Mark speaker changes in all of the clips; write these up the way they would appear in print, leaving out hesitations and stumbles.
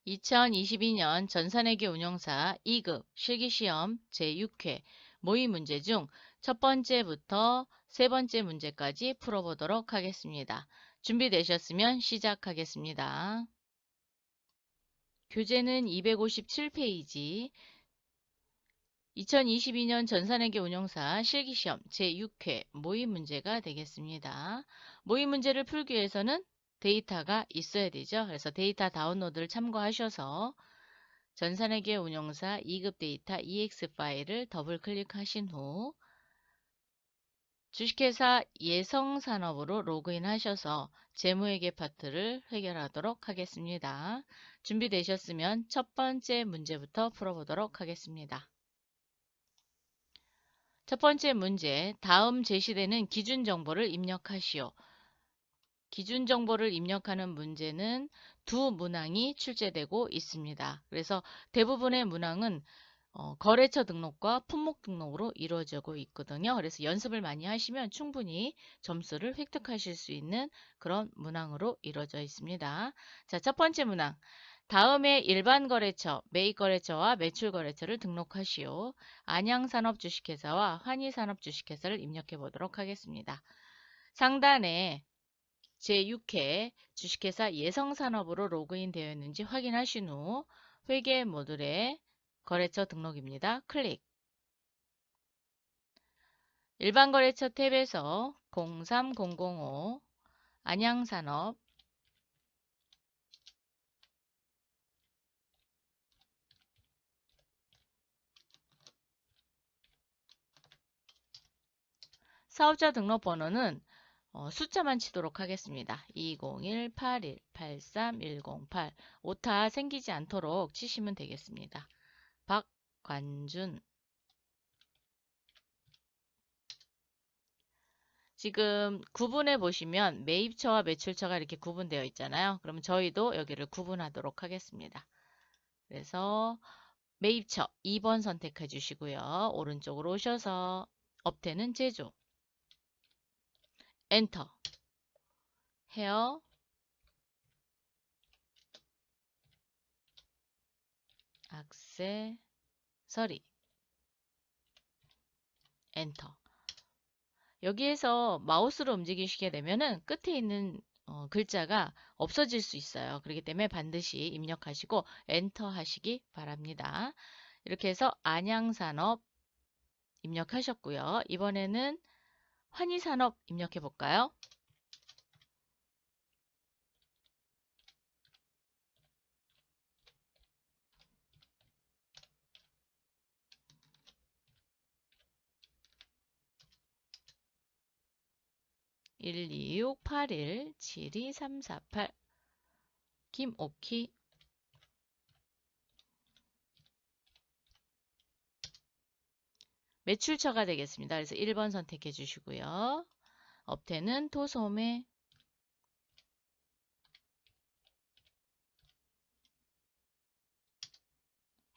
Speaker 1: 2022년 전산회계 운용사 2급 실기시험 제6회 모의 문제 중 첫 번째부터 세 번째 문제까지 풀어보도록 하겠습니다. 준비되셨으면 시작하겠습니다. 교재는 257페이지 2022년 전산회계 운용사 실기시험 제6회 모의 문제가 되겠습니다. 모의 문제를 풀기 위해서는 데이터가 있어야 되죠. 그래서 데이터 다운로드를 참고하셔서 전산회계 운용사 2급 데이터 EX 파일을 더블 클릭하신 후 주식회사 예성산업으로 로그인 하셔서 재무회계 파트를 해결하도록 하겠습니다. 준비되셨으면 첫 번째 문제부터 풀어보도록 하겠습니다. 첫 번째 문제, 다음 제시되는 기준 정보를 입력하시오. 기준 정보를 입력하는 문제는 두 문항이 출제되고 있습니다. 그래서 대부분의 문항은 거래처 등록과 품목 등록으로 이루어지고 있거든요. 그래서 연습을 많이 하시면 충분히 점수를 획득하실 수 있는 그런 문항으로 이루어져 있습니다. 자, 첫 번째 문항. 다음에 일반 거래처, 매입 거래처와 매출 거래처를 등록하시오. 안양산업 주식회사와 환희산업 주식회사를 입력해 보도록 하겠습니다. 상단에 제6회 주식회사 예성산업으로 로그인 되어 있는지 확인하신 후 회계 모듈에 거래처 등록입니다. 클릭. 일반 거래처 탭에서 03005 안양산업 사업자 등록번호는 숫자만 치도록 하겠습니다. 201-81-83108 오타 생기지 않도록 치시면 되겠습니다. 박관준. 지금 구분해 보시면 매입처와 매출처가 이렇게 구분되어 있잖아요. 그럼 저희도 여기를 구분하도록 하겠습니다. 그래서 매입처 2번 선택해 주시고요. 오른쪽으로 오셔서 업태는 제조, 엔터, 헤어, 액세서리, 엔터. 여기에서 마우스로 움직이시게 되면은 끝에 있는 글자가 없어질 수 있어요. 그렇기 때문에 반드시 입력하시고 엔터 하시기 바랍니다. 이렇게 해서 안양산업 입력하셨고요. 이번에는 환희산업 입력해 볼까요? (1, 2, 6, 8, 1, 7, 2, 3, 4, 8) 김옥희. 매출처가 되겠습니다. 그래서 1번 선택해 주시고요. 업태는 토소매,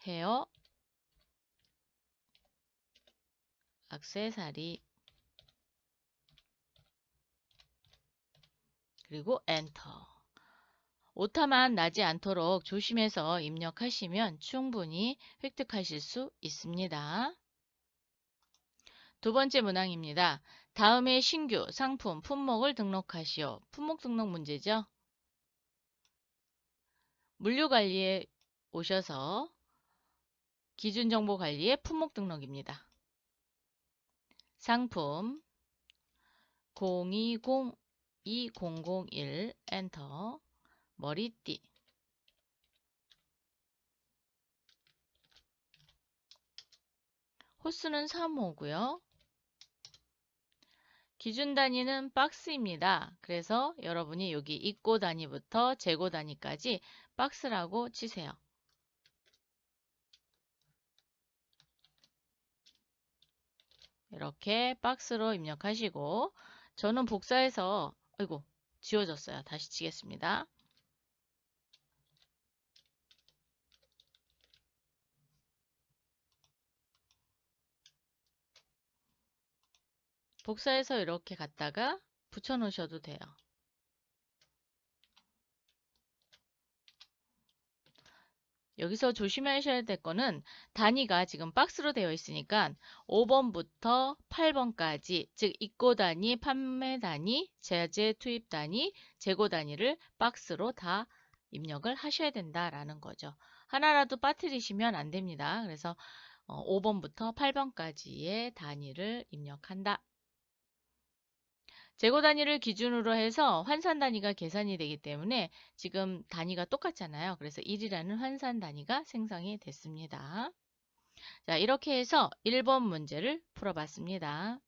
Speaker 1: 헤어, 액세서리, 그리고 엔터. 오타만 나지 않도록 조심해서 입력하시면 충분히 획득하실 수 있습니다. 두 번째 문항입니다. 다음에 신규 상품 품목을 등록하시오. 품목 등록 문제죠. 물류관리에 오셔서 기준정보관리의 품목 등록입니다. 상품 020201 엔터. 머리띠, 호수는 3호고요. 기준 단위는 박스입니다. 그래서 여러분이 여기 입고 단위부터 재고 단위까지 박스라고 치세요. 이렇게 박스로 입력하시고 저는 복사해서 아이고 지워졌어요. 다시 치겠습니다. 복사해서 이렇게 갖다가 붙여 놓으셔도 돼요. 여기서 조심하셔야 될 거는 단위가 지금 박스로 되어 있으니까 5번부터 8번까지, 즉 입고 단위, 판매 단위, 제재 투입 단위, 재고 단위를 박스로 다 입력을 하셔야 된다라는 거죠. 하나라도 빠뜨리시면 안 됩니다. 그래서 5번부터 8번까지의 단위를 입력한다. 재고 단위를 기준으로 해서 환산 단위가 계산이 되기 때문에 지금 단위가 똑같잖아요. 그래서 1이라는 환산 단위가 생성이 됐습니다. 자, 이렇게 해서 1번 문제를 풀어봤습니다.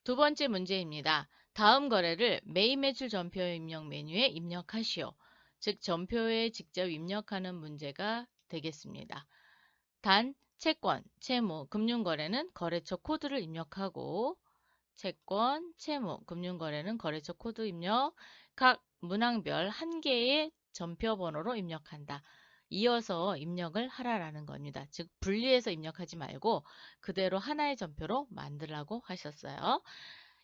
Speaker 1: 두 번째 문제입니다. 다음 거래를 매입 매출 전표 입력 메뉴에 입력하시오. 즉 전표에 직접 입력하는 문제가 되겠습니다. 단, 채권, 채무, 금융거래는 거래처 코드를 입력하고 채권, 채무, 금융거래는 거래처 코드 입력, 각 문항별 한 개의 전표 번호로 입력한다. 이어서 입력을 하라라는 겁니다. 즉 분리해서 입력하지 말고 그대로 하나의 전표로 만들라고 하셨어요.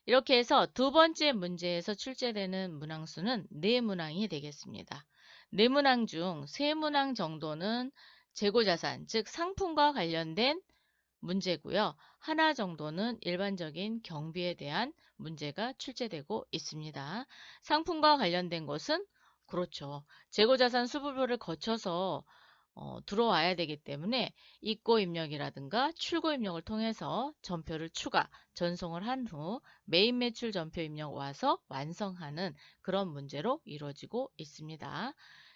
Speaker 1: 이렇게 해서 두 번째 문제에서 출제되는 문항수는 4문항이 되겠습니다. 4문항 중 3문항 정도는 재고자산, 즉 상품과 관련된 문제고요. 하나 정도는 일반적인 경비에 대한 문제가 출제되고 있습니다. 상품과 관련된 것은 그렇죠. 재고자산 수불표를 거쳐서 들어와야 되기 때문에 입고 입력이라든가 출고 입력을 통해서 전표를 추가, 전송을 한 후 매입 매출 전표 입력 와서 완성하는 그런 문제로 이루어지고 있습니다.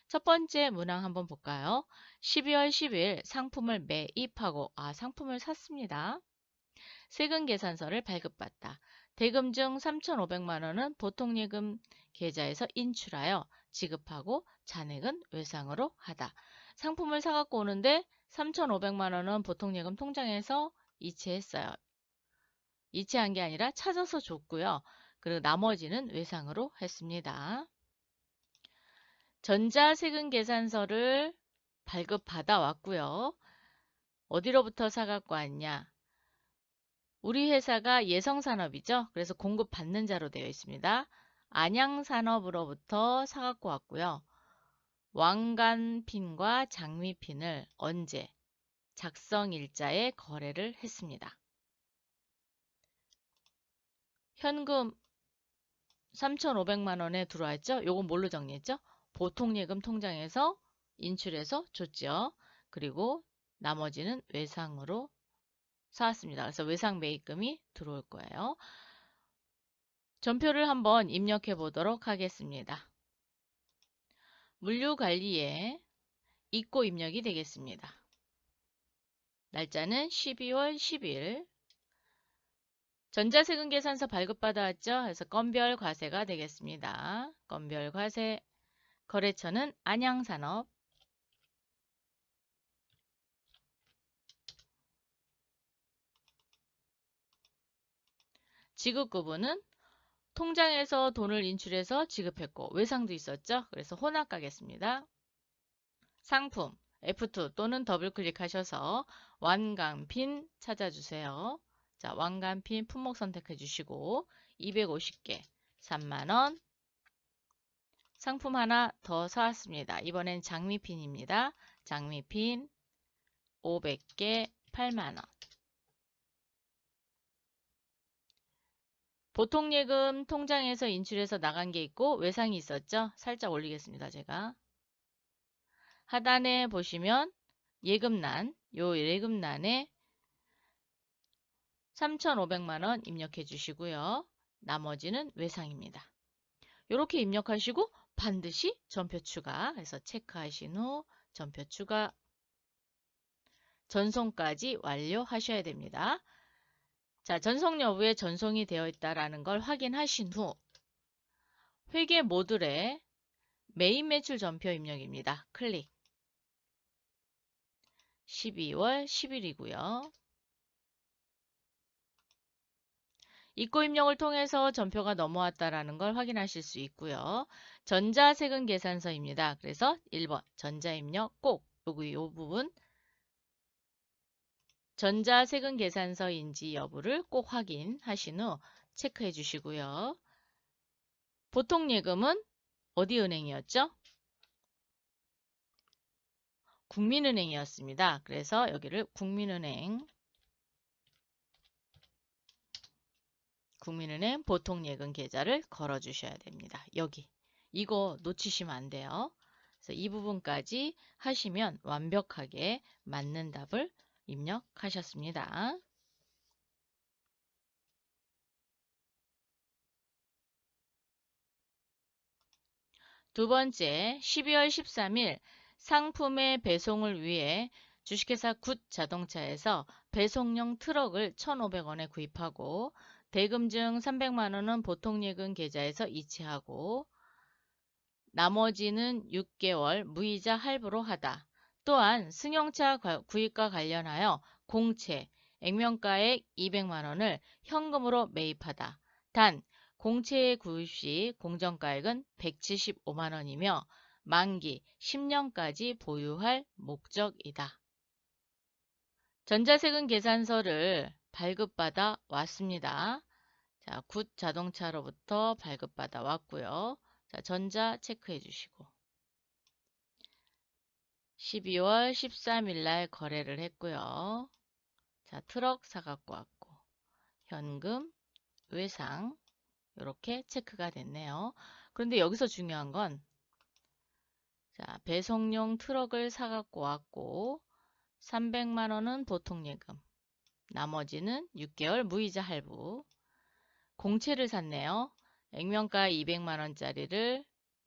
Speaker 1: 첫 번째 문항 한번 볼까요? 12월 10일 상품을 매입하고 상품을 샀습니다. 세금 계산서를 발급받다. 대금 중 3,500만 원은 보통예금 계좌에서 인출하여 지급하고 잔액은 외상으로 하다. 상품을 사갖고 오는데 3,500만 원은 보통예금 통장에서 이체했어요. 이체한 게 아니라 찾아서 줬고요. 그리고 나머지는 외상으로 했습니다. 전자세금 계산서를 발급받아 왔고요. 어디로부터 사갖고 왔냐? 우리 회사가 예성산업이죠. 그래서 공급받는 자로 되어 있습니다. 안양산업으로부터 사갖고 왔고요. 왕관핀과 장미핀을 언제? 작성일자에 거래를 했습니다. 현금 3,500만 원에 들어왔죠? 요건 뭘로 정리했죠? 보통예금 통장에서 인출해서 줬죠. 그리고 나머지는 외상으로 사왔습니다. 그래서 외상 매입금이 들어올 거예요. 전표를 한번 입력해 보도록 하겠습니다. 물류관리에 입고 입력이 되겠습니다. 날짜는 12월 10일. 전자세금 계산서 발급받아왔죠? 그래서 건별 과세가 되겠습니다. 건별 과세. 거래처는 안양산업. 지급구분은 통장에서 돈을 인출해서 지급했고 외상도 있었죠? 그래서 혼합 가겠습니다. 상품 F2 또는 더블 클릭하셔서 왕관핀 찾아주세요. 자, 왕관핀 품목 선택해 주시고 250개 3만원. 상품 하나 더 사왔습니다. 이번엔 장미핀입니다. 장미핀 500개 8만원. 보통예금 통장에서 인출해서 나간 게 있고 외상이 있었죠? 살짝 올리겠습니다. 제가. 하단에 보시면 예금란, 요 예금란에 3,500만 원 입력해 주시고요. 나머지는 외상입니다. 이렇게 입력하시고 반드시 전표 추가 해서 체크하신 후 전표 추가 전송까지 완료하셔야 됩니다. 자, 전송 여부에 전송이 되어 있다는 걸 확인하신 후 회계 모듈에 매입 매출 전표 입력입니다. 클릭. 12월 10일이고요. 입고 입력을 통해서 전표가 넘어왔다라는 걸 확인하실 수 있고요. 전자세금 계산서입니다. 그래서 1번 전자입력 꼭 이 부분 전자세금 계산서인지 여부를 꼭 확인하신 후 체크해 주시고요. 보통예금은 어디 은행이었죠? 국민은행이었습니다. 그래서 여기를 국민은행 보통예금 계좌를 걸어주셔야 됩니다. 여기 이거 놓치시면 안 돼요. 그래서 이 부분까지 하시면 완벽하게 맞는 답을 입력하셨습니다. 두 번째, 12월 13일 상품의 배송을 위해 주식회사 굿자동차에서 배송용 트럭을 1,500원에 구입하고 대금 중 300만 원은 보통예금 계좌에서 이체하고 나머지는 6개월 무이자 할부로 하다. 또한 승용차 구입과 관련하여 공채, 액면가액 200만 원을 현금으로 매입하다. 단, 공채의 구입 시 공정가액은 175만 원이며 만기 10년까지 보유할 목적이다. 전자세금 계산서를 발급받아 왔습니다. 자, 굿 자동차로부터 발급받아 왔고요. 자, 전자 체크해 주시고 12월 13일 날 거래를 했고요. 자, 트럭 사갖고 왔고 현금, 외상 이렇게 체크가 됐네요. 그런데 여기서 중요한 건 자, 배송용 트럭을 사갖고 왔고 300만 원은 보통예금, 나머지는 6개월 무이자 할부. 공채를 샀네요. 액면가 200만 원짜리를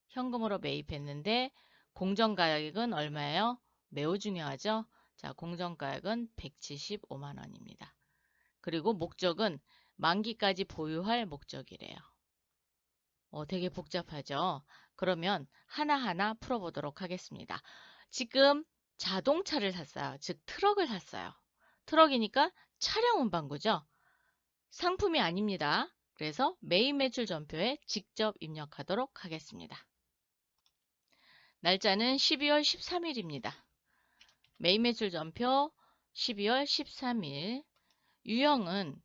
Speaker 1: 현금으로 매입했는데 공정가액은 얼마예요? 매우 중요하죠. 자, 공정가액은 175만 원입니다. 그리고 목적은 만기까지 보유할 목적이래요. 되게 복잡하죠. 그러면 하나하나 풀어보도록 하겠습니다. 지금 자동차를 샀어요. 즉 트럭을 샀어요. 트럭이니까 차량 운반구죠. 상품이 아닙니다. 그래서 매입 매출 전표에 직접 입력하도록 하겠습니다. 날짜는 12월 13일입니다. 매입 매출 전표 12월 13일. 유형은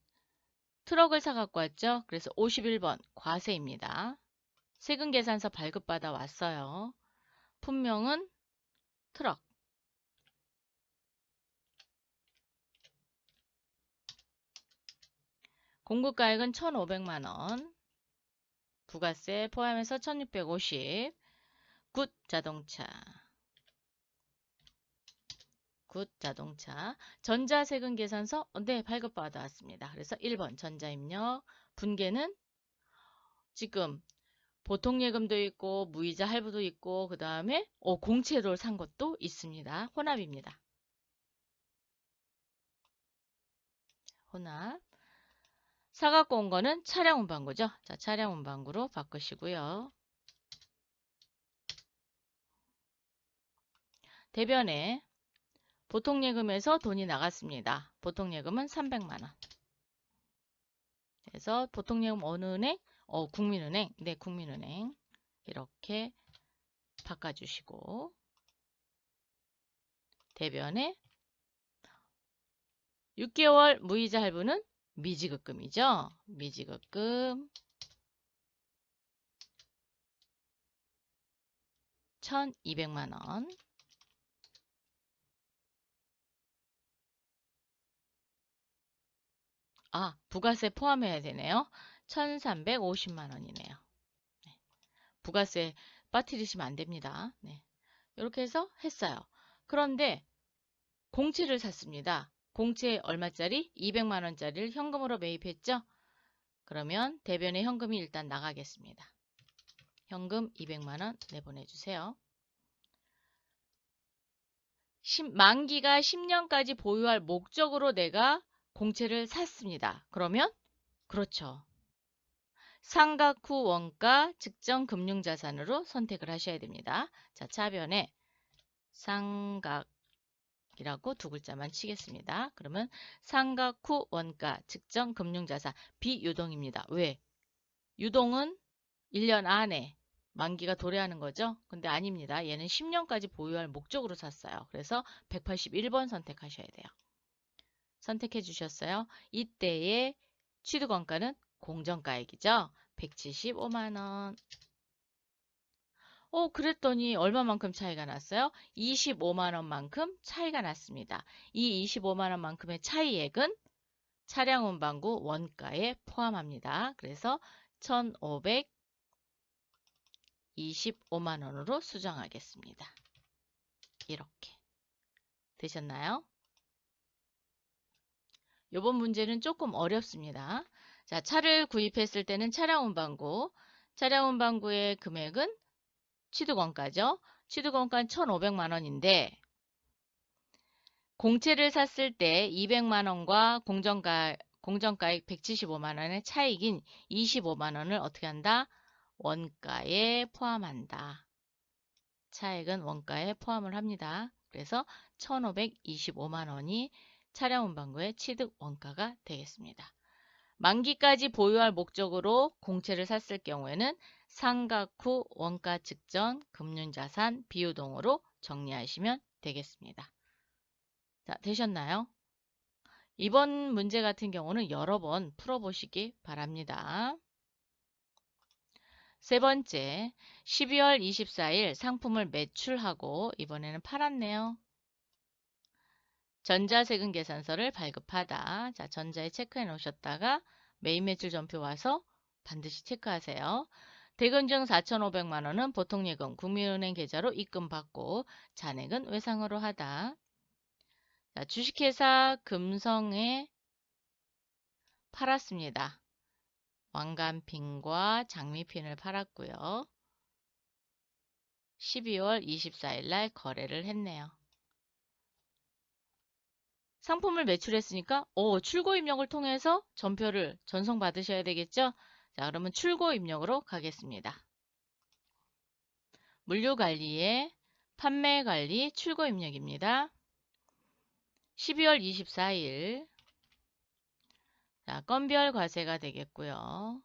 Speaker 1: 트럭을 사갖고 왔죠. 그래서 51번 과세입니다. 세금계산서 발급받아 왔어요. 품명은 트럭. 공급가액은 1,500만 원. 부가세 포함해서 1,650. 굿 자동차. 굿 자동차. 전자세금 계산서 네, 발급받아 왔습니다. 그래서 1번 전자입력. 분계는 지금 보통예금도 있고 무이자 할부도 있고 그 다음에 공채로 산 것도 있습니다. 혼합입니다. 혼합. 사갖고 온 거는 차량 운반구죠. 자, 차량 운반구로 바꾸시고요. 대변에 보통예금에서 돈이 나갔습니다. 보통예금은 300만 원. 그래서 보통예금 어느 은행? 국민은행. 네, 국민은행. 이렇게 바꿔주시고 대변에 6개월 무이자 할부는 미지급금이죠. 미지급금 1,200만 원. 부가세 포함해야 되네요. 1,350만 원이네요. 네. 부가세 빠뜨리시면 안 됩니다. 네. 이렇게 해서 했어요. 그런데 공채를 샀습니다. 공채 얼마짜리? 200만 원짜리를 현금으로 매입했죠? 그러면 대변에 현금이 일단 나가겠습니다. 현금 200만 원 내보내주세요. 만기가 10년까지 보유할 목적으로 내가 공채를 샀습니다. 그러면 그렇죠. 상각 후 원가 측정 금융자산으로 선택을 하셔야 됩니다. 자, 차변에 상각이라고 두 글자만 치겠습니다. 그러면 상각 후 원가 측정 금융자산 비유동입니다. 왜? 유동은 1년 안에 만기가 도래하는 거죠. 근데 아닙니다. 얘는 10년까지 보유할 목적으로 샀어요. 그래서 181번 선택하셔야 돼요. 선택해 주셨어요. 이때의 취득원가는 공정가액이죠. 175만 원. 그랬더니 얼마만큼 차이가 났어요? 25만 원만큼 차이가 났습니다. 이 25만 원만큼의 차이액은 차량 운반구 원가에 포함합니다. 그래서 1,525만 원으로 수정하겠습니다. 이렇게 되셨나요? 이번 문제는 조금 어렵습니다. 자, 차를 구입했을 때는 차량 운반구의 금액은 취득원가죠. 취득원가는 1,500만 원인데 공채를 샀을 때 200만 원과 공정가액 175만 원의 차익인 25만 원을 어떻게 한다? 원가에 포함한다. 차액은 원가에 포함을 합니다. 그래서 1,525만 원이 차량 운반구의 취득 원가가 되겠습니다. 만기까지 보유할 목적으로 공채를 샀을 경우에는 상각 후 원가 측정 금융자산 비유동으로 정리하시면 되겠습니다. 자, 되셨나요? 이번 문제 같은 경우는 여러 번 풀어보시기 바랍니다. 세 번째, 12월 24일 상품을 매출하고 이번에는 팔았네요. 전자세금 계산서를 발급하다. 자, 전자에 체크해 놓으셨다가 매입 매출 전표 와서 반드시 체크하세요. 대금중 4,500만 원은 보통예금 국민은행 계좌로 입금받고 잔액은 외상으로 하다. 자, 주식회사 금성에 팔았습니다. 왕관핀과 장미핀을 팔았고요. 12월 24일 날 거래를 했네요. 상품을 매출했으니까 출고 입력을 통해서 전표를 전송받으셔야 되겠죠? 자, 그러면 출고 입력으로 가겠습니다. 물류관리의 판매관리 출고 입력입니다. 12월 24일 자, 건별 과세가 되겠고요.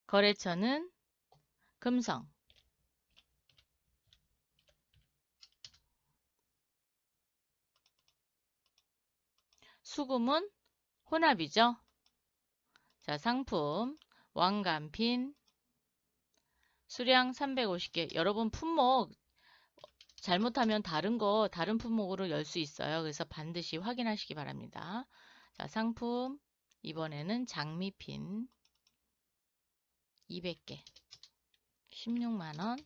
Speaker 1: 거래처는 금성. 수금은 혼합이죠. 자, 상품 왕관핀 수량 350개. 여러분 품목 잘못하면 다른 품목으로 열 수 있어요. 그래서 반드시 확인하시기 바랍니다. 자, 상품 이번에는 장미핀 200개 16만 원.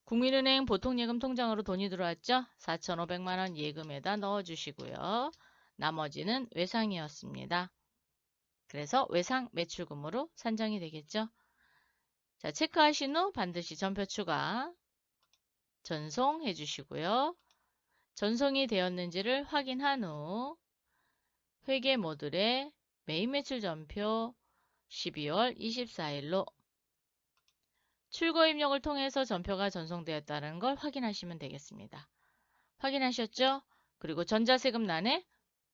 Speaker 1: 국민은행 보통예금 통장으로 돈이 들어왔죠? 4,500만 원 예금에다 넣어주시고요. 나머지는 외상이었습니다. 그래서 외상 매출금으로 산정이 되겠죠? 자, 체크하신 후 반드시 전표 추가 전송해 주시고요. 전송이 되었는지를 확인한 후 회계 모듈에 매입 매출 전표 12월 24일로 출고 입력을 통해서 전표가 전송되었다는 걸 확인하시면 되겠습니다. 확인하셨죠? 그리고 전자세금란에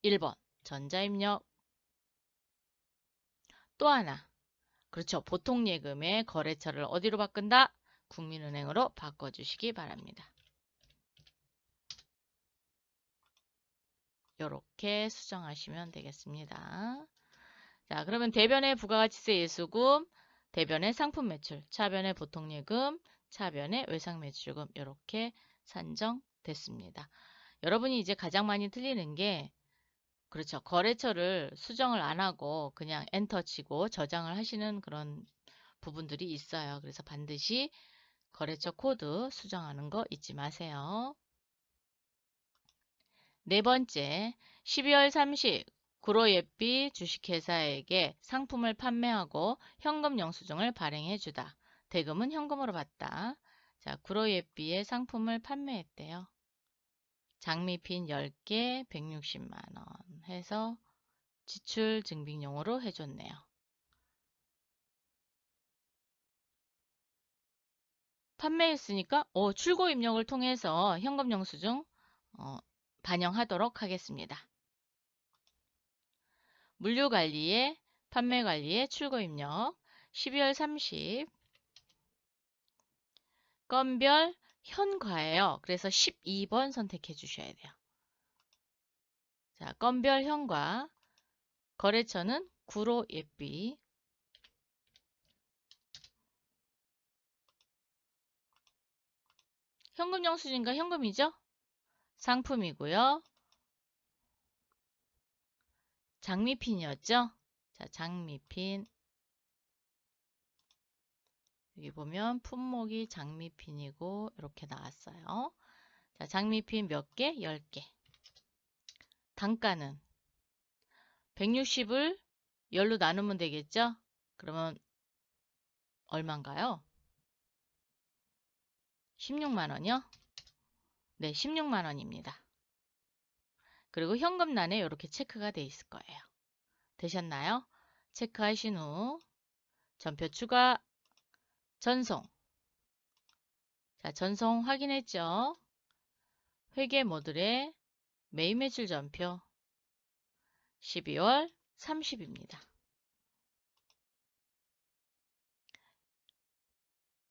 Speaker 1: 1번 전자입력 또 하나 그렇죠. 보통예금의 거래처를 어디로 바꾼다? 국민은행으로 바꿔주시기 바랍니다. 이렇게 수정하시면 되겠습니다. 자, 그러면 대변의 부가가치세 예수금, 대변의 상품 매출, 차변의 보통예금, 차변의 외상 매출금 이렇게 산정됐습니다. 여러분이 이제 가장 많이 틀리는 게 그렇죠. 거래처를 수정을 안 하고 그냥 엔터 치고 저장을 하시는 그런 부분들이 있어요. 그래서 반드시 거래처 코드 수정하는 거 잊지 마세요. 네 번째, 12월 30 구로예삐 주식회사에게 상품을 판매하고 현금 영수증을 발행해 주다. 대금은 현금으로 받다. 자, 구로예삐의 상품을 판매했대요. 장미핀 10개 160만 원 해서 지출 증빙용으로 해줬네요. 판매했으니까 출고 입력을 통해서 현금 영수증 반영하도록 하겠습니다. 물류관리의 판매관리의 출고 입력 12월 30 건별 현과예요. 그래서 12번 선택해 주셔야 돼요. 자, 건별 현과 거래처는 구로 예비. 현금 영수증과 현금이죠? 상품이고요. 장미핀이었죠? 자, 장미핀. 여기 보면 품목이 장미핀이고 이렇게 나왔어요. 자, 장미핀 몇 개? 10개. 단가는 160을 10로 나누면 되겠죠? 그러면 얼마인가요? 16만 원이요? 네, 16만 원입니다. 그리고 현금란에 이렇게 체크가 돼 있을 거예요. 되셨나요? 체크하신 후 전표 추가, 전송. 자, 전송 확인했죠? 회계 모듈에 매입 매출 전표 12월 30입니다.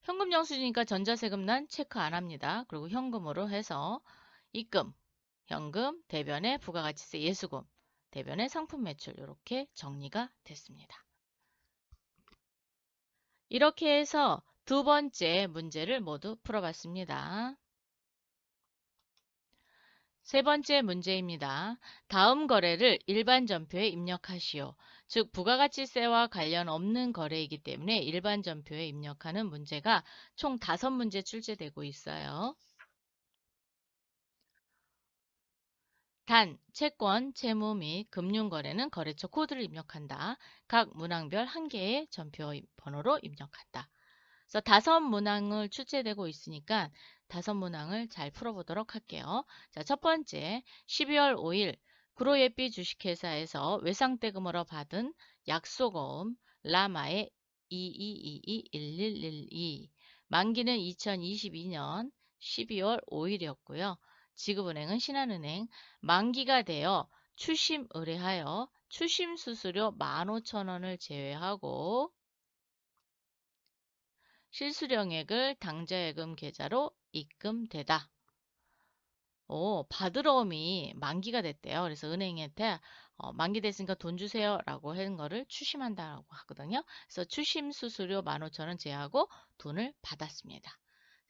Speaker 1: 현금 영수증이니까 전자세금란 체크 안 합니다. 그리고 현금으로 해서 입금, 현금, 대변에 부가가치세 예수금, 대변에 상품 매출 이렇게 정리가 됐습니다. 이렇게 해서 두 번째 문제를 모두 풀어봤습니다. 세 번째 문제입니다. 다음 거래를 일반 전표에 입력하시오. 즉 부가가치세와 관련 없는 거래이기 때문에 일반 전표에 입력하는 문제가 총 5문제 출제되고 있어요. 단, 채권, 채무 및 금융거래는 거래처 코드를 입력한다. 각 문항별 1개의 전표 번호로 입력한다. 그래서 5문항을 출제되고 있으니까 5문항을 잘 풀어보도록 할게요. 자, 첫 번째, 12월 5일 구로예비 주식회사에서 외상대금으로 받은 약속어음 라마의 22221112 만기는 2022년 12월 5일이었고요. 지급은행은 신한은행 만기가 되어 추심 의뢰하여 추심 수수료 15,000원을 제외하고 실수령액을 당좌예금 계좌로 입금되다. 받으러옴이 만기가 됐대요. 그래서 은행한테 만기됐으니까 돈 주세요 라고 하는 거를 추심한다라고 하거든요. 그래서 추심 수수료 15,000원 제하고 돈을 받았습니다.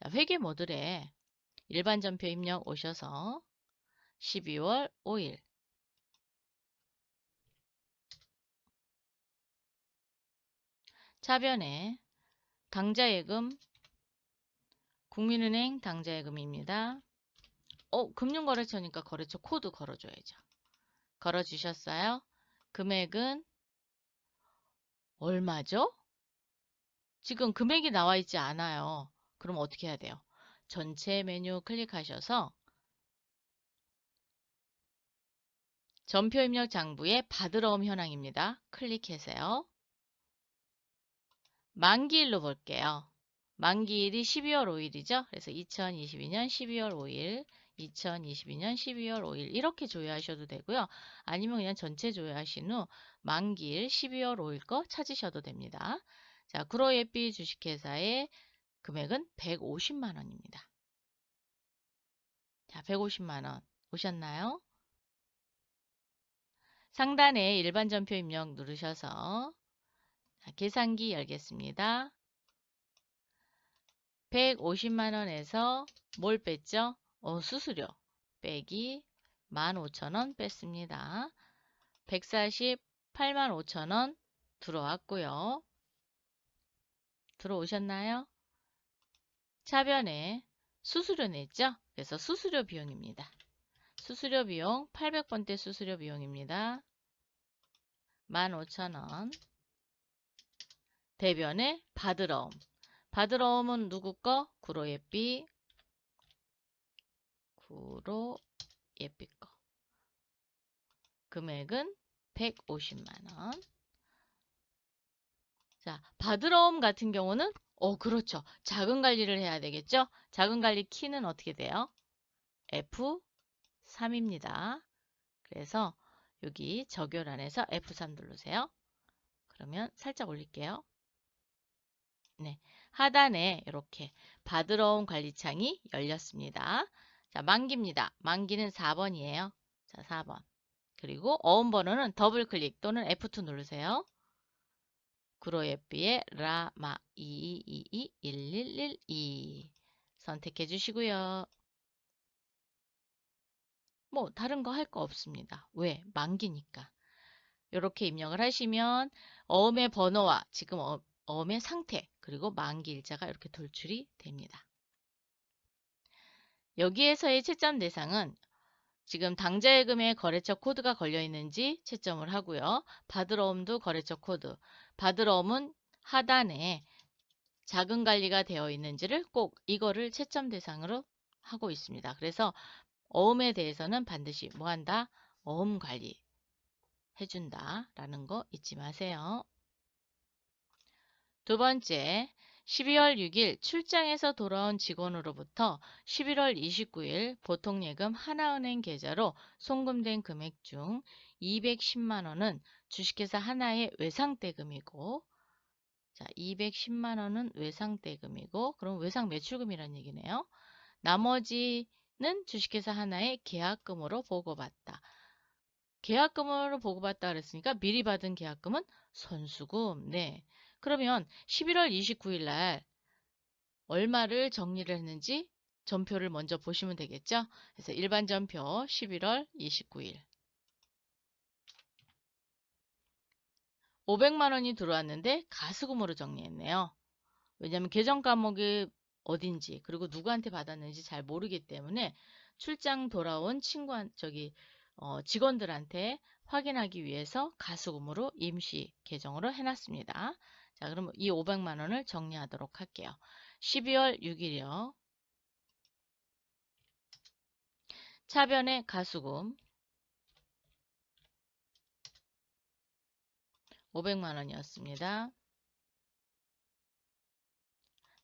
Speaker 1: 자, 회계 모듈에 일반 전표 입력 오셔서 12월 5일 차변에 당좌예금 국민은행 당좌예금입니다. 금융거래처니까 거래처 코드 걸어줘야죠. 걸어주셨어요? 금액은 얼마죠? 지금 금액이 나와 있지 않아요. 그럼 어떻게 해야 돼요? 전체 메뉴 클릭하셔서 전표 입력 장부에 받으러옴 현황입니다. 클릭하세요. 만기일로 볼게요. 만기일이 12월 5일이죠. 그래서 2022년 12월 5일, 2022년 12월 5일 이렇게 조회하셔도 되고요. 아니면 그냥 전체 조회하신 후 만기일 12월 5일 거 찾으셔도 됩니다. 자, 구로예비 주식회사의 금액은 150만 원입니다. 자, 150만 원 오셨나요? 상단에 일반 전표 입력 누르셔서 자, 계산기 열겠습니다. 150만 원에서 뭘 뺐죠? 수수료 빼기 15,000원 뺐습니다. 148만 5천원 들어왔고요. 들어오셨나요? 차변에 수수료 냈죠? 그래서 수수료 비용입니다. 수수료 비용 800번대 수수료 비용입니다. 15,000원. 대변에 받으러옴. 받으러옴은 누구 거? 구로예비. 구로예비 거. 금액은 150만원. 자, 받으러옴 같은 경우는 그렇죠. 자금 관리를 해야 되겠죠? 자금 관리 키는 어떻게 돼요? F3입니다. 그래서 여기 적요란에서 F3 누르세요. 그러면 살짝 올릴게요. 네, 하단에 이렇게 받으러온 관리창이 열렸습니다. 자, 만기입니다. 만기는 4번이에요. 자, 4번. 그리고 어음 번호는 더블 클릭 또는 F2 누르세요. 구로예삐의 라마 22221112 선택해 주시고요. 뭐 다른 거 할 거 없습니다. 왜? 만기니까. 이렇게 입력을 하시면 어음의 번호와 지금 어음의 상태 그리고 만기 일자가 이렇게 돌출이 됩니다. 여기에서의 채점 대상은 지금 당좌예금에 거래처 코드가 걸려 있는지 채점을 하고요. 받으러옴도 거래처 코드. 받으러옴은 하단에 자금 관리가 되어 있는지를 꼭 이거를 채점 대상으로 하고 있습니다. 그래서 어음에 대해서는 반드시 뭐 한다? 어음 관리 해준다 라는 거 잊지 마세요. 두 번째, 12월 6일 출장에서 돌아온 직원으로부터 11월 29일 보통예금 하나은행 계좌로 송금된 금액 중 210만 원은 주식회사 하나의 외상대금이고, 자, 210만 원은 외상대금이고, 그럼 외상 매출금이란 얘기네요. 나머지는 주식회사 하나의 계약금으로 보고받다. 계약금으로 보고받다 그랬으니까 미리 받은 계약금은 선수금. 네. 그러면 11월 29일 날 얼마를 정리를 했는지 전표를 먼저 보시면 되겠죠. 그래서 일반 전표 11월 29일 500만 원이 들어왔는데 가수금으로 정리했네요. 왜냐하면 계정 과목이 어딘지 그리고 누구한테 받았는지 잘 모르기 때문에 출장 돌아온 직원들한테 확인하기 위해서 가수금으로 임시 계정으로 해놨습니다. 자, 그럼 이 500만 원을 정리하도록 할게요. 12월 6일이요. 차변의 가수금 500만 원이었습니다.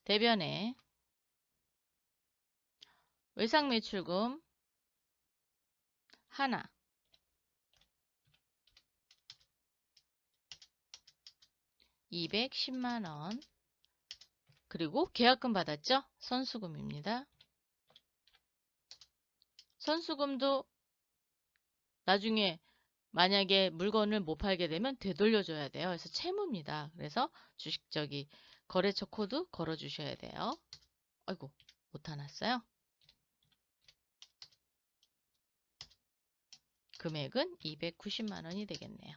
Speaker 1: 대변의 외상매출금 하나 210만 원 그리고 계약금 받았죠? 선수금입니다. 선수금도 나중에 만약에 물건을 못 팔게 되면 되돌려줘야 돼요. 그래서 채무입니다. 그래서 거래처 코드 걸어 주셔야 돼요. 아이고, 못타놨어요. 금액은 290만 원이 되겠네요.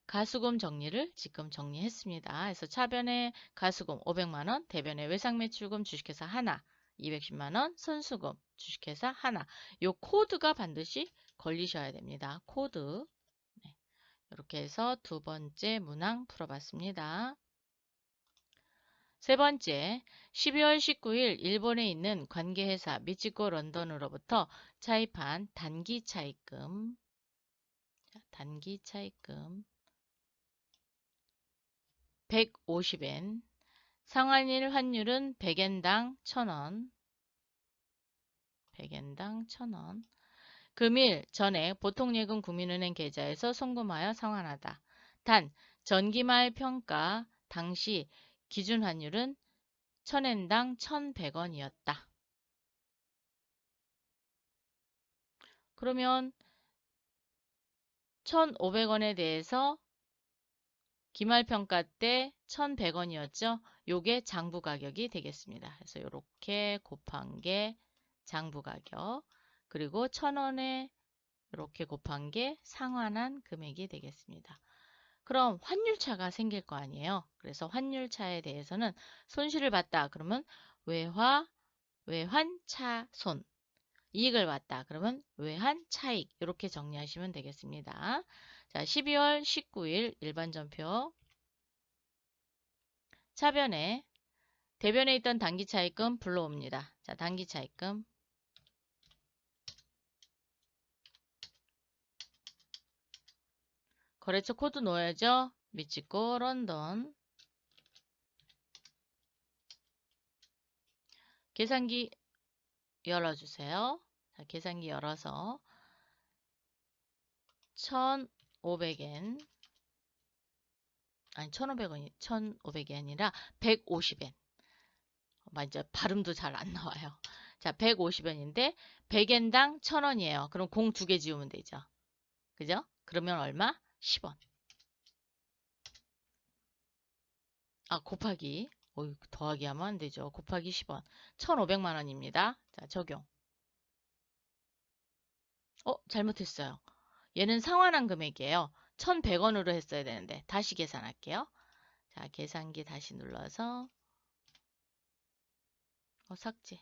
Speaker 1: 가수금 정리를 지금 정리했습니다. 그래서 차변의 가수금 500만 원, 대변의 외상매출금 주식회사 하나 210만 원, 선수금 주식회사 하나. 요 코드가 반드시 걸리셔야 됩니다. 코드. 네. 이렇게 해서 두 번째 문항 풀어봤습니다. 세 번째, 12월 19일 일본에 있는 관계회사 미치코 런던으로부터 차입한 단기 차입금, 단기 차입금 150엔, 상환일 환율은 100엔당 1000원, 100엔당 1000원. 금일 전에 보통예금 국민은행 계좌에서 송금하여 상환하다. 단, 전기말 평가 당시 기준 환율은 1000엔당 1100원이었다. 그러면 1500원에 대해서 기말평가 때 1100원이었죠. 요게 장부 가격이 되겠습니다. 그래서 이렇게 곱한 게 장부 가격 그리고 1000원에 이렇게 곱한 게 상환한 금액이 되겠습니다. 그럼 환율차가 생길 거 아니에요. 그래서 환율차에 대해서는 손실을 봤다. 그러면 외환차손. 이익을 봤다. 그러면 외환차익. 이렇게 정리하시면 되겠습니다. 자, 12월 19일 일반 전표. 차변에 대변에 있던 단기 차익금 불러옵니다. 자, 단기 차익금. 거래처 코드 넣어야죠. 미치코 런던. 계산기 열어주세요. 자, 계산기 열어서 1,500엔 아니 1,500원이 1,500이 아니라 150엔 맞아. 발음도 잘 안 나와요. 자, 150원인데 100엔당 1000원이에요. 그럼 공 2개 지우면 되죠. 그죠? 그러면 얼마? 10원. 아, 곱하기. 더하기 하면 안 되죠. 곱하기 10원. 1500만 원입니다. 자, 적용. 잘못했어요. 얘는 상환한 금액이에요. 1100원으로 했어야 되는데 다시 계산할게요. 자, 계산기 다시 눌러서 삭제.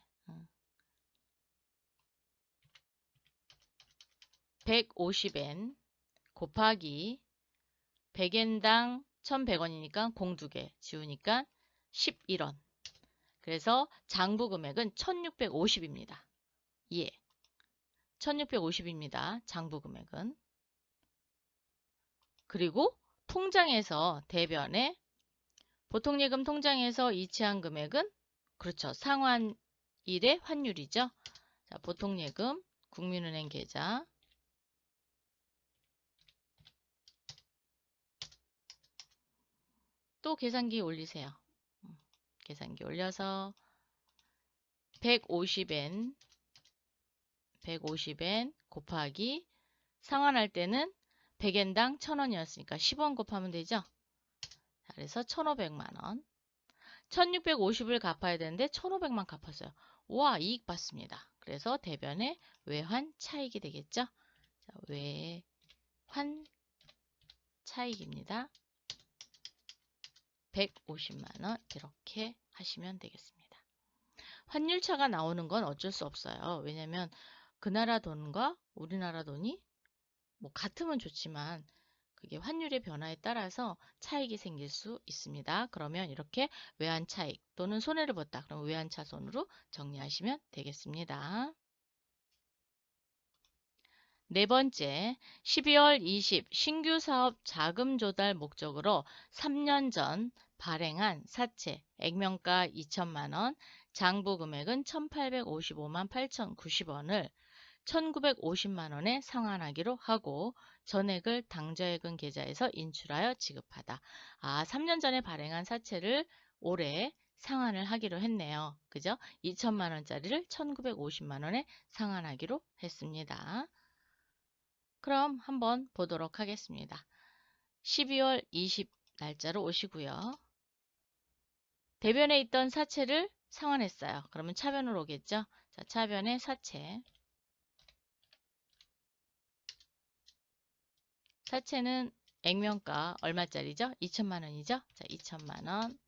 Speaker 1: 150엔 곱하기 100엔당 1100원이니까 공 2개 지우니까 11원. 그래서 장부 금액은 1650입니다. 예. 1650입니다. 장부 금액은. 그리고 통장에서 대변에 보통예금 통장에서 이체한 금액은 그렇죠. 상환일의 환율이죠. 자, 보통예금 국민은행 계좌 또 계산기 올리세요. 계산기 올려서 150엔 곱하기 상환할 때는 100엔당 1000원이었으니까 10원 곱하면 되죠. 그래서 1500만원 1650을 갚아야 되는데 1500만 갚았어요. 와, 이익 받습니다. 그래서 대변에 외환 차익이 되겠죠. 자, 외환 차익입니다. 150만원 이렇게 하시면 되겠습니다. 환율차가 나오는 건 어쩔 수 없어요. 왜냐면 그 나라 돈과 우리나라 돈이 뭐 같으면 좋지만 그게 환율의 변화에 따라서 차익이 생길 수 있습니다. 그러면 이렇게 외환 차익 또는 손해를 봤다. 그럼 외환 차손으로 정리하시면 되겠습니다. 네 번째, 12월 20 신규 사업 자금 조달 목적으로 3년 전 발행한 사채 액면가 2천만 원, 장부 금액은 1,855만 8,090원을 1,950만 원에 상환하기로 하고 전액을 당좌예금 계좌에서 인출하여 지급하다. 3년 전에 발행한 사채를 올해 상환을 하기로 했네요. 그죠? 2천만 원짜리를 1,950만 원에 상환하기로 했습니다. 그럼 한번 보도록 하겠습니다. 12월 20 날짜로 오시고요. 대변에 있던 사채를 상환했어요. 그러면 차변으로 오겠죠? 자, 차변에 사채. 사채는 액면가 얼마짜리죠? 2천만 원이죠? 자, 2천만 원.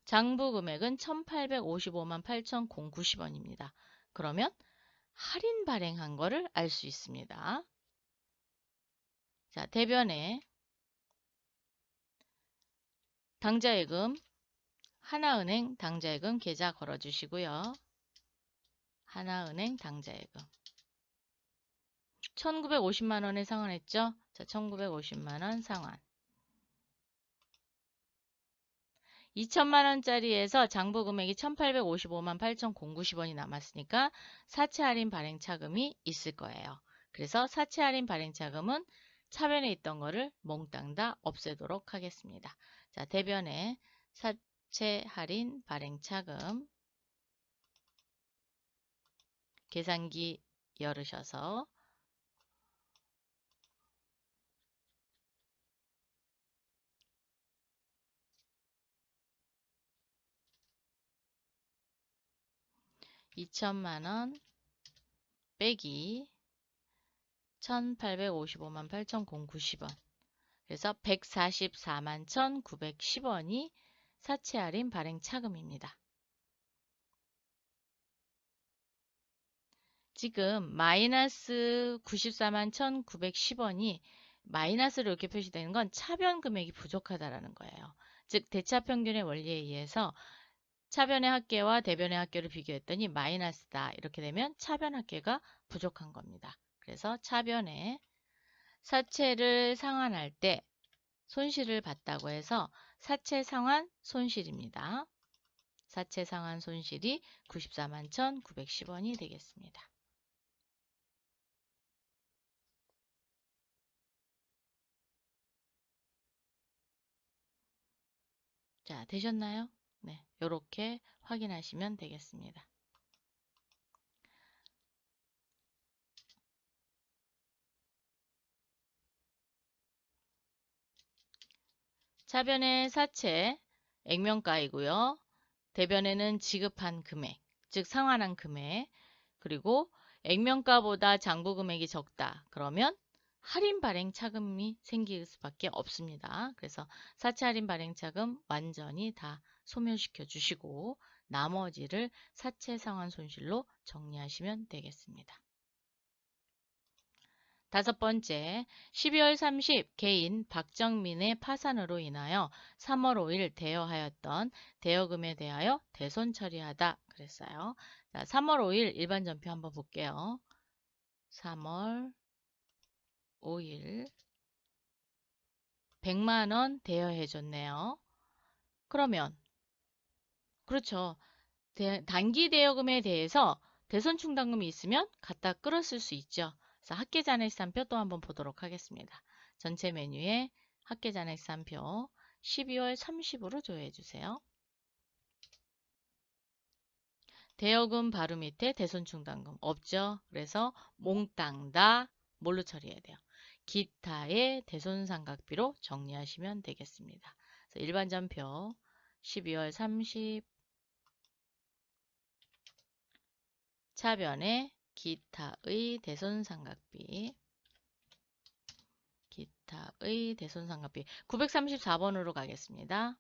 Speaker 1: 장부 금액은 1,855만 8,090원입니다. 그러면 할인 발행한 거를 알 수 있습니다. 자, 대변에 당좌예금 하나은행 당좌예금 계좌 걸어주시고요. 하나은행 당좌예금 1,950만 원에 상환했죠? 자, 1,950만 원 상환. 2천만 원짜리에서 장부 금액이 1,855만 8,090원이 남았으니까 사채 할인 발행 차금이 있을 거예요. 그래서 사채 할인 발행 차금은 차변에 있던 거를 몽땅 다 없애도록 하겠습니다. 자, 대변에 사채 할인 발행 차금 계산기 열으셔서 2천만 원 빼기 1,855만 8,090원 그래서 144만 1,910원이 사채 할인 발행 차금입니다. 지금 마이너스 94만 1,910원이 마이너스로 이렇게 표시되는 건 차변 금액이 부족하다라는 거예요. 즉 대차평균의 원리에 의해서 차변의 합계와 대변의 합계를 비교했더니 마이너스다. 이렇게 되면 차변 합계가 부족한 겁니다. 그래서 차변에 사채를 상환할 때 손실을 봤다고 해서 사채 상환 손실입니다. 사채 상환 손실이 94만 1,910원이 되겠습니다. 자, 되셨나요? 네, 이렇게 확인하시면 되겠습니다. 차변의 사채, 액면가이고요. 대변에는 지급한 금액, 즉 상환한 금액, 그리고 액면가보다 장부 금액이 적다. 그러면 할인 발행 차금이 생길 수밖에 없습니다. 그래서 사채 할인 발행 차금 완전히 다 소멸시켜 주시고 나머지를 사채 상환 손실로 정리하시면 되겠습니다. 다섯 번째, 12월 30 개인 박정민의 파산으로 인하여 3월 5일 대여하였던 대여금에 대하여 대손 처리하다 그랬어요. 자, 3월 5일 일반 전표 한번 볼게요. 3월 5일 100만 원 대여해 줬네요. 그러면 그렇죠. 단기 대여금에 대해서 대손 충당금이 있으면 갖다 끌었을 수 있죠. 그래서 학계잔액산표 또 한번 보도록 하겠습니다. 전체 메뉴에 학계잔액산표 12월 30으로 조회해 주세요. 대여금 바로 밑에 대손 충당금 없죠. 그래서 몽땅 다 뭘로 처리해야 돼요? 기타의 대손 삼각비로 정리하시면 되겠습니다. 그래서 일반 전표 12월 30 차변에 기타의 대손삼각비 934번으로 가겠습니다.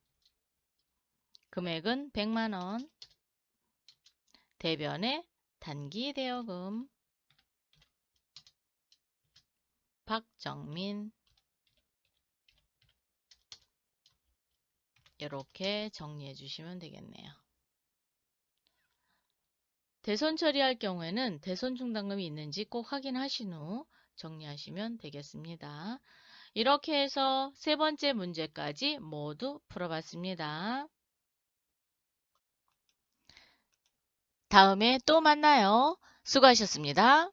Speaker 1: 금액은 100만원 대변에 단기 대여금 박정민 이렇게 정리해 주시면 되겠네요. 대손 처리할 경우에는 대손 충당금이 있는지 꼭 확인하신 후 정리하시면 되겠습니다. 이렇게 해서 세 번째 문제까지 모두 풀어봤습니다. 다음에 또 만나요. 수고하셨습니다.